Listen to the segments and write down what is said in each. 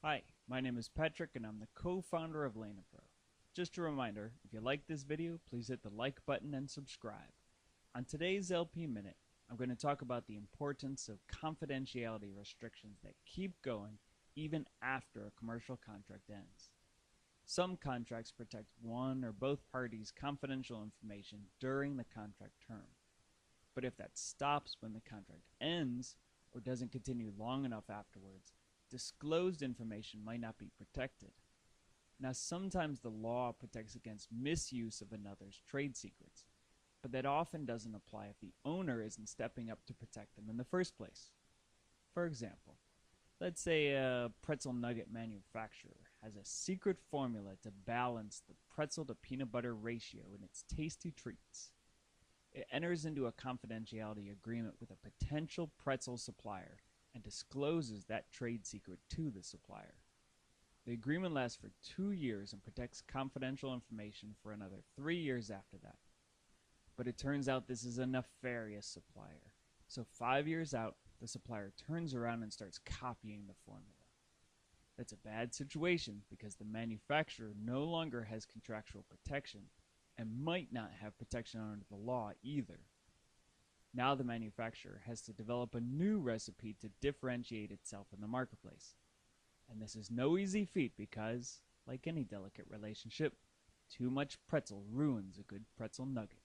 Hi, my name is Patrick and I'm the co-founder of LanaPro. Just a reminder, if you like this video, please hit the like button and subscribe. On today's LP Minute, I'm going to talk about the importance of confidentiality restrictions that keep going even after a commercial contract ends. Some contracts protect one or both parties' confidential information during the contract term. But if that stops when the contract ends or doesn't continue long enough afterwards, disclosed information might not be protected. Now, sometimes the law protects against misuse of another's trade secrets, but that often doesn't apply if the owner isn't stepping up to protect them in the first place. For example, let's say a pretzel nugget manufacturer has a secret formula to balance the pretzel to peanut butter ratio in its tasty treats. It enters into a confidentiality agreement with a potential pretzel supplier and discloses that trade secret to the supplier. The agreement lasts for 2 years and protects confidential information for another 3 years after that. But it turns out this is a nefarious supplier. So 5 years out, the supplier turns around and starts copying the formula. That's a bad situation because the manufacturer no longer has contractual protection and might not have protection under the law either. Now the manufacturer has to develop a new recipe to differentiate itself in the marketplace. And this is no easy feat because, like any delicate relationship, too much pretzel ruins a good pretzel nugget.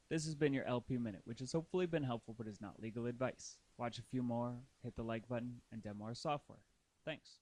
This has been your LP Minute, which has hopefully been helpful but is not legal advice. Watch a few more, hit the like button, and demo our software. Thanks.